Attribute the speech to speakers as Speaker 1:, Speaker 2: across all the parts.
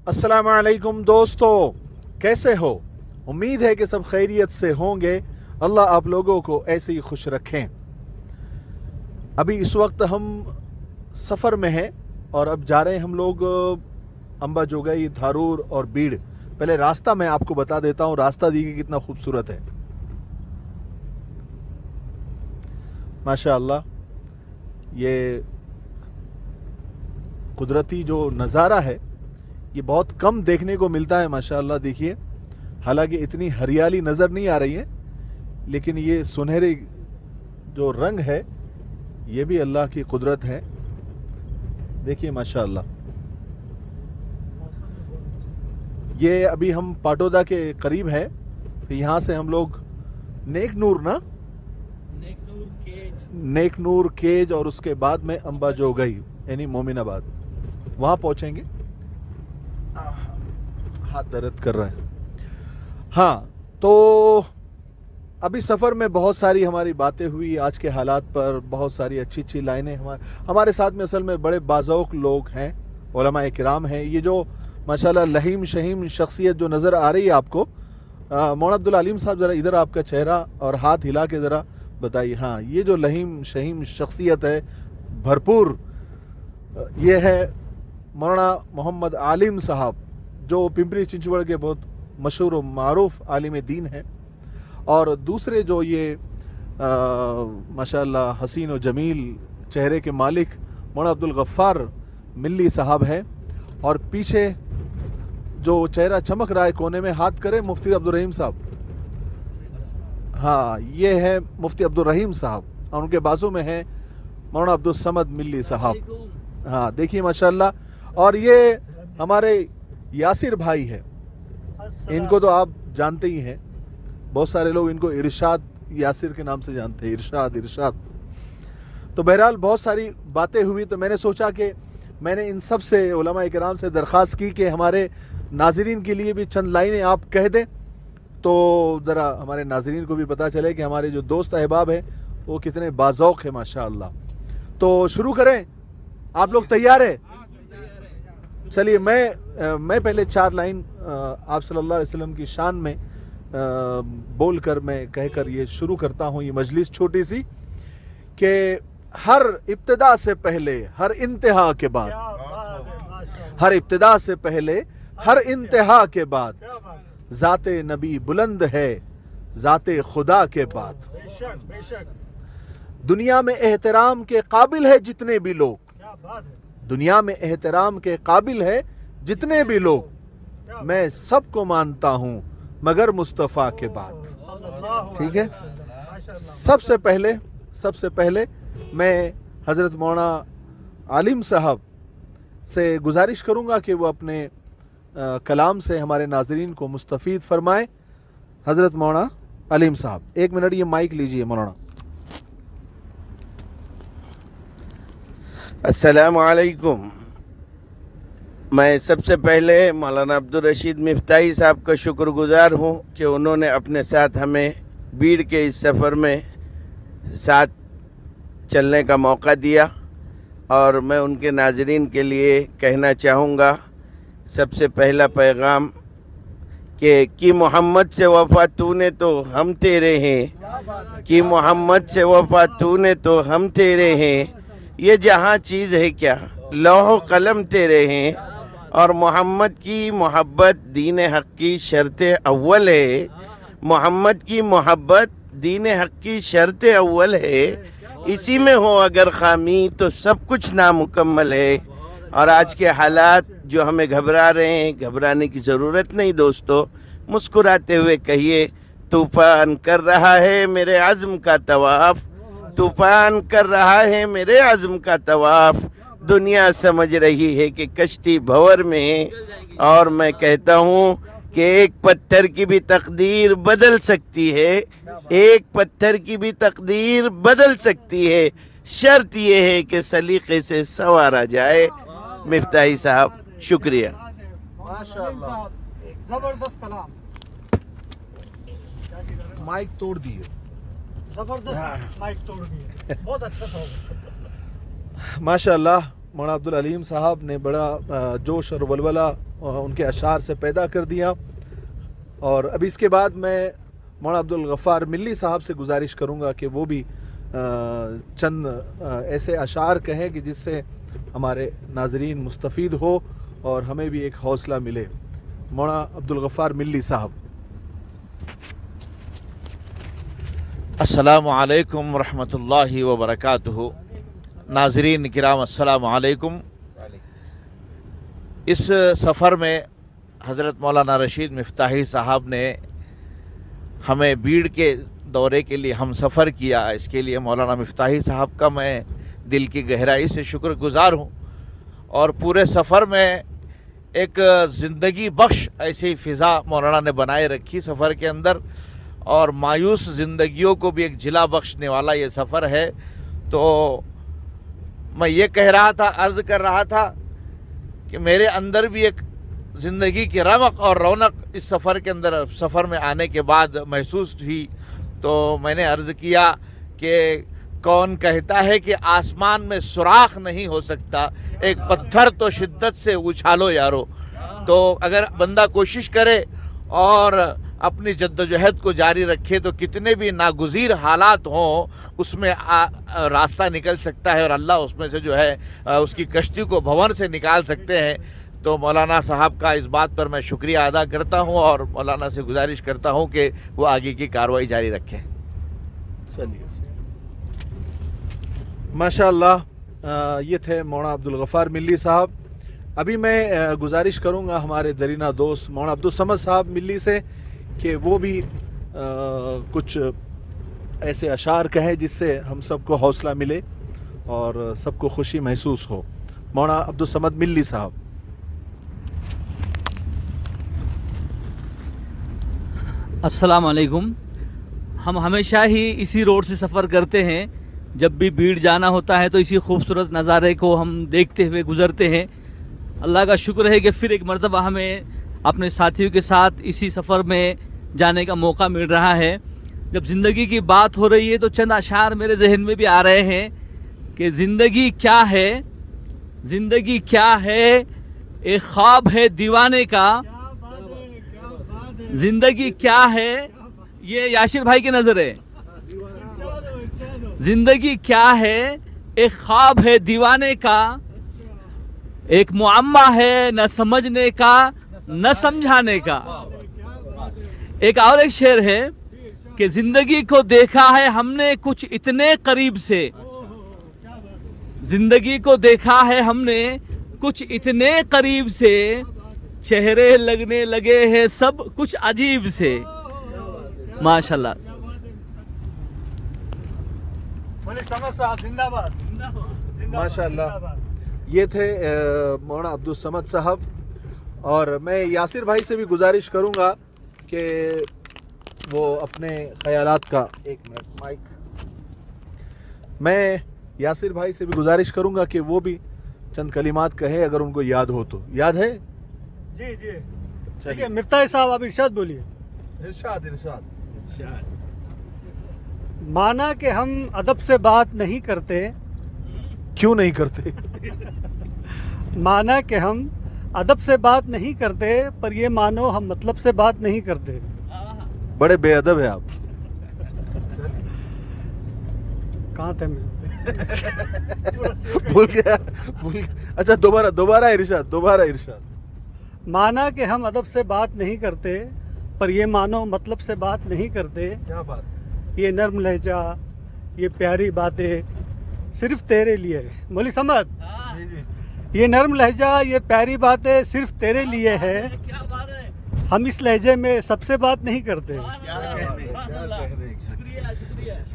Speaker 1: अस्सलाम वालेकुम दोस्तों, कैसे हो? उम्मीद है कि सब खैरियत से होंगे। अल्लाह आप लोगों को ऐसे ही खुश रखें। अभी इस वक्त हम सफ़र में हैं और अब जा रहे हैं हम लोग अंबाजोगाई, धारूर और बीड़। पहले रास्ता मैं आपको बता देता हूँ। रास्ता देखिए कितना खूबसूरत है, माशाअल्लाह। ये कुदरती जो नज़ारा है ये बहुत कम देखने को मिलता है, माशाअल्लाह। देखिए, हालांकि इतनी हरियाली नज़र नहीं आ रही है, लेकिन ये सुनहरे जो रंग है ये भी अल्लाह की कुदरत है। देखिए माशाअल्लाह। ये अभी हम पाटोदा के करीब है। तो यहाँ से हम लोग नेकनूर केज और उसके बाद में अंबाजोगाई यानी मोमिनाबाद वहाँ पहुँचेंगे। हाथ दर्द कर रहा है। हाँ, तो अभी सफ़र में बहुत सारी हमारी बातें हुई आज के हालात पर, बहुत सारी अच्छी अच्छी लाइनें। हमारे साथ में असल में बड़े बाज़ौक़ लोग हैं, उलमा इकराम हैं। ये जो माशाल्लाह लहीम शहीम शख्सियत जो नज़र आ रही है आपको, मौलाना अब्दुल अलीम साहब ज़रा इधर आपका चेहरा और हाथ हिला के ज़रा बताइए। हाँ, ये जो लहीम शहीम शख्सियत है भरपूर, ये है मौलाना मोहम्मद आलिम साहब, जो पिंपरी चिंचवड़ के बहुत मशहूर व मारूफ आलिम दीन है। और दूसरे जो ये माशाअल्लाह हसीन व जमील चेहरे के मालिक मौलाना अब्दुल गफ्फार मिल्ली साहब हैं। और पीछे जो चेहरा चमक रहा है कोने में, हाथ करे, मुफ्ती अब्दुल रहीम साहब। हाँ, ये है मुफ्ती अब्दुल रहीम साहब और उनके बाजू में है मौलाना अब्दुल समद मिल्ली साहब। हाँ, देखिए माशाअल्लाह। और ये हमारे यासिर भाई है, इनको तो आप जानते ही हैं, बहुत सारे लोग इनको इरशाद यासिर के नाम से जानते हैं। इरशाद। तो बहरहाल बहुत सारी बातें हुई, तो मैंने सोचा कि मैंने इन सब से उलमा इकराम से दरख्वास्त की कि हमारे नाज़रीन के लिए भी चंद लाइनें आप कह दें, तो ज़रा हमारे नाज़रीन को भी पता चले कि हमारे जो दोस्त अहबाब हैं वो कितने बाज़ौक़ हैं माशाअल्लाह। तो शुरू करें? आप लोग तैयार हैं? चलिए, मैं पहले 4 लाइन आप सल्लल्लाहु अलैहि वसल्लम की शान में बोलकर मैं कहकर ये शुरू करता हूँ ये मजलिस छोटी सी, कि हर इब्तिदा से पहले हर इंतहा के बाद, हर इब्तिदा से पहले हर इंतहा के बाद ज़ाते नबी बुलंद है ज़ाते खुदा के बाद। दुनिया में एहतराम के काबिल है जितने भी लोग, दुनिया में एहतराम के काबिल है जितने भी लोग, मैं सबको मानता हूँ मगर मुस्तफ़ा के बाद। ठीक है। सबसे पहले मैं हज़रत मौलाना आलिम साहब से गुजारिश करूँगा कि वो अपने कलाम से हमारे नाज़रीन को मुस्तफ़ीद फरमाएँ। हज़रत मौलाना आलिम साहब, 1 मिनट ये माइक लीजिए मौलाना।
Speaker 2: अस्सलामु अलैकुम। मैं सबसे पहले मौलाना अब्दुल रशीद मिफ्ताही साहब का शुक्रगुज़ार हूँ कि उन्होंने अपने साथ हमें बीड़ के इस सफ़र में साथ चलने का मौका दिया। और मैं उनके नाज़रीन के लिए कहना चाहूँगा, सबसे पहला पैगाम कि मोहम्मद से वफ़ा तूने तो हम तेरे हैं, कि मोहम्मद से वफ़ा तूने तो हम तेरे हैं, ये जहाँ चीज़ है क्या लौह कलम तेरे हैं, और मोहम्मद की मोहब्बत दीन हक़ की शर्त अव्वल है, मोहम्मद की मोहब्बत दीन हक़ की शर्त अव्वल है, इसी में हो अगर खामी तो सब कुछ नामुकम्मल है। और आज के हालात जो हमें घबरा रहे हैं, घबराने की ज़रूरत नहीं दोस्तों। मुस्कुराते हुए कहिए, तूफ़ान कर रहा है मेरे आज़म का तवाफ़, तूफ़ान कर रहा है मेरे आज़म का तवाफ़, दुनिया समझ रही है कि कश्ती भंवर में। और मैं कहता हूँ कि एक पत्थर की भी तकदीर बदल सकती है, एक पत्थर की भी तकदीर बदल सकती है, शर्त ये है कि सलीक़े से संवारा जाए। मिफ्ताही साहब, शुक्रिया।
Speaker 1: माशाअल्लाह,
Speaker 3: जबरदस्त कलाम,
Speaker 1: माइक तोड़ दिए,
Speaker 3: जबरदस्त माइक तोड़ दिए, बहुत अच्छा था।
Speaker 1: माशाअल्लाह। मौलाना अब्दुल अलीम साहब ने बड़ा जोश और वलवला उनके अशार से पैदा कर दिया। और अब इसके बाद मैं मौलाना अब्दुल गफ़ार मिल्ली साहब से गुजारिश करूँगा कि वो भी चंद ऐसे अशार कहें कि जिससे हमारे नाजरीन मुस्तफ़ीद हो और हमें भी एक हौसला मिले। मौलाना अब्दुल गफ़ार मिल्ली साहब।
Speaker 3: अस्सलामु अलैकुम रहमतुल्लाहि व बरकातुहू। नाज़रीन किराम अस्सलामु अलैकुम। इस सफ़र में हज़रत मौलाना रशीद मिफ्ताही साहब ने हमें बीड़ के दौरे के लिए हम सफ़र किया। इसके लिए मौलाना मिफ्ताही साहब का मैं दिल की गहराई से शुक्रगुज़ार हूँ। और पूरे सफ़र में एक ज़िंदगी बख्श ऐसी फ़िज़ा मौलाना ने बनाए रखी सफ़र के अंदर, और मायूस ज़िंदगियों को भी एक जिला बख्शने वाला ये सफ़र है। तो मैं ये कह रहा था, अर्ज़ कर रहा था कि मेरे अंदर भी एक ज़िंदगी की रमक और रौनक इस सफ़र के अंदर, सफ़र में आने के बाद महसूस हुई। तो मैंने अर्ज़ किया कि कौन कहता है कि आसमान में सुराख नहीं हो सकता, एक पत्थर तो शिद्दत से उछालो यारो। तो अगर बंदा कोशिश करे और अपनी जद्दोजहद को जारी रखे तो कितने भी नागुज़ीर हालात हों उसमें रास्ता निकल सकता है, और अल्लाह उसमें से जो है उसकी कश्ती को भंवर से निकाल सकते हैं। तो मौलाना साहब का इस बात पर मैं शुक्रिया अदा करता हूं और मौलाना से गुजारिश करता हूं कि वो आगे की कार्रवाई जारी रखें।
Speaker 1: चलिए, माशाअल्लाह, ये थे मौलाना अब्दुल गफ़ार मिल्ली साहब। अभी मैं गुजारिश करूंगा हमारे दरीना दोस्त मौलाना अब्दुल समद साहब मिल्ली से कि वो भी कुछ ऐसे अशार कहें जिससे हम सबको हौसला मिले और सबको खुशी महसूस हो। मौलाना अब्दुल समद मिल्ली साहब।
Speaker 4: अस्सलाम वालेकुम। हम हमेशा ही इसी रोड से सफ़र करते हैं, जब भी बीड़ जाना होता है तो इसी खूबसूरत नज़ारे को हम देखते हुए गुज़रते हैं। अल्लाह का शुक्र है कि फिर एक मरतबा हमें अपने साथियों के साथ इसी सफ़र में जाने का मौका मिल रहा है। जब ज़िंदगी की बात हो रही है तो चंद अशार मेरे जहन में भी आ रहे हैं कि ज़िंदगी क्या है, ज़िंदगी क्या है, एक ख्वाब है दीवाने का। ज़िंदगी क्या है, ये याशिर भाई की नज़र है। ज़िंदगी क्या है, एक ख्वाब है दीवाने का, एक मुअम्मा है न समझने का न समझाने का। एक और एक शेर है कि ज़िंदगी को देखा है हमने कुछ इतने करीब से, ज़िंदगी को देखा है हमने कुछ इतने करीब से, चेहरे लगने लगे हैं सब कुछ अजीब से। माशाल्लाह।
Speaker 1: माशाल्लाह, ये थे मौलाना अब्दुल समद साहब। और मैं यासिर भाई से भी गुजारिश करूंगा कि वो अपने ख्यालात का, एक मिनट माइक, मैं यासिर भाई से भी गुजारिश करूंगा कि वो भी चंद कलिमात कहे अगर उनको याद हो तो। याद है?
Speaker 5: जी जी, चलिए मिफ्ताही साहब आप इरशाद बोलिए।
Speaker 1: इरशाद इरशाद।
Speaker 5: माना कि हम अदब से बात नहीं करते।
Speaker 1: क्यों नहीं करते?
Speaker 5: माना कि हम अदब से बात नहीं करते, पर ये मानो हम मतलब से बात नहीं करते।
Speaker 1: बड़े बेअदब है आप।
Speaker 5: कहाँ थे मैं?
Speaker 1: भूल गया। अच्छा, दोबारा इरशाद।
Speaker 5: माना कि हम अदब से बात नहीं करते, पर ये मानो मतलब से बात नहीं करते।
Speaker 1: क्या बात?
Speaker 5: ये नर्म लहजा, ये प्यारी बातें सिर्फ तेरे लिए है। बोली समझ? ये नर्म लहजा, ये प्यारी बातें सिर्फ तेरे लिए है। हम इस लहजे में सबसे बात नहीं करते।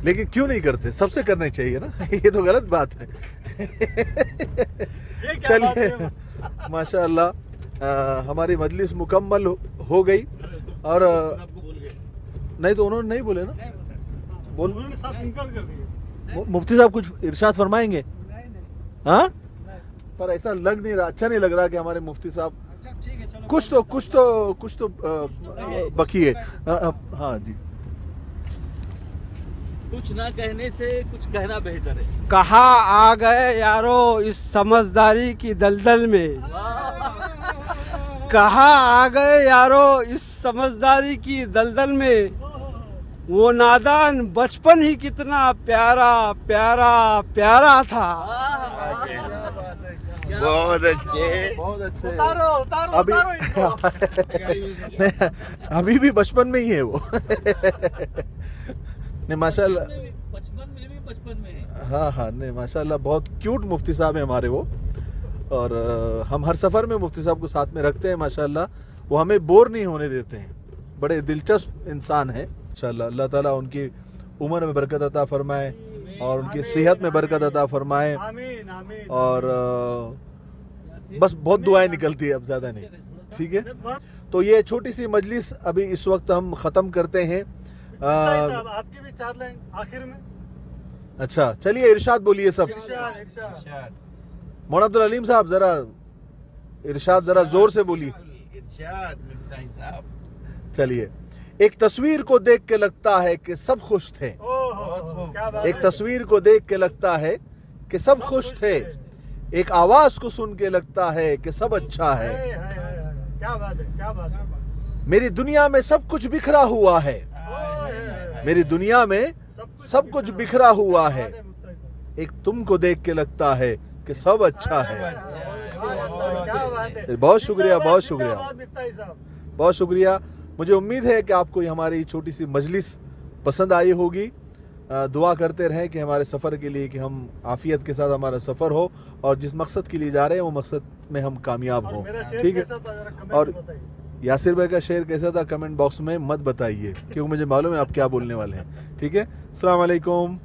Speaker 1: लेकिन क्यों नहीं करते? सबसे करना चाहिए ना। ये तो गलत बात है। चलिए, माशाअल्लाह, हमारी मजलिस मुकम्मल हो गई। और नहीं तो उन्होंने नहीं बोले ना,
Speaker 5: उन्होंने साफ इनकार कर दिया।
Speaker 1: मुफ्ती साहब कुछ इरशाद फरमाएंगे? हाँ, पर ऐसा लग नहीं रहा, अच्छा नहीं लग रहा कि हमारे मुफ्ती साहब कुछ तो बाकी है। हाँ जी।
Speaker 4: कुछ ना कहने से कुछ कहना बेहतर है।
Speaker 6: कहाँ आ गए यारो इस समझदारी की दलदल में, कहाँ आ गए यारो इस समझदारी की दलदल में, वो नादान बचपन ही कितना प्यारा प्यारा प्यारा था।
Speaker 2: बहुत अच्छे।
Speaker 1: बहुत अच्छे।
Speaker 5: उतारो उतारो
Speaker 1: अभी नहीं, अभी भी बचपन में ही है वो। नहीं माशाल्लाह,
Speaker 4: बचपन में है।
Speaker 1: हाँ हाँ, नहीं माशाल्लाह बहुत क्यूट मुफ्ती साहब हैं हमारे वो। और हम हर सफ़र में मुफ्ती साहब को साथ में रखते हैं माशाल्लाह। वो हमें बोर नहीं होने देते हैं, बड़े दिलचस्प इंसान हैं माशाल्लाह। अल्लाह ताला उनकी उम्र में बरकत अता फरमाए और उनकी सेहत में बरकत अता फरमाए।
Speaker 5: आमीन आमीन।
Speaker 1: और बस बहुत दुआएं निकलती है, अब ज़्यादा नहीं, ठीक है। तो ये छोटी सी मजलिस अभी इस वक्त हम ख़त्म करते हैं।
Speaker 5: साहब आपकी भी 4 लाइन आखिर में।
Speaker 1: अच्छा चलिए, इरशाद बोलिए सब।
Speaker 5: इरशाद इरशाद।
Speaker 1: मौलाना अब्दुल हलीम साहब ज़रा इरशाद ज़रा ज़ोर से बोलिए।
Speaker 2: इरशाद मिफ्ताही साहब।
Speaker 1: चलिए, एक तस्वीर को देख के लगता है कि सब खुश थे।
Speaker 5: ओहो क्या बात
Speaker 1: एक तस्वीर को देख के लगता है कि सब खुश थे। एक आवाज़ को सुन के लगता है कि सब अच्छा है।
Speaker 5: क्या बात है, क्या बात है।
Speaker 1: मेरी दुनिया में सब कुछ बिखरा हुआ है, मेरी दुनिया में सब कुछ बिखरा हुआ है। एक तुमको देख के लगता है कि सब अच्छा है।
Speaker 5: क्या बात है।
Speaker 1: बहुत शुक्रिया, बहुत शुक्रिया,
Speaker 5: मिफ्ताही साहब।
Speaker 1: बहुत शुक्रिया। मुझे उम्मीद है कि आपको ये हमारी छोटी सी मजलिस पसंद आई होगी। दुआ करते रहें कि हमारे सफ़र के लिए कि हम आफ़ियत के साथ हमारा सफ़र हो और जिस मकसद के लिए जा रहे हैं वो मकसद में हम कामयाब हों, ठीक है। और यासिर भाई का शेर कैसा था कमेंट बॉक्स में मत बताइए, क्योंकि मुझे मालूम है आप क्या बोलने वाले हैं, ठीक है। अस्सलाम वालेकुम।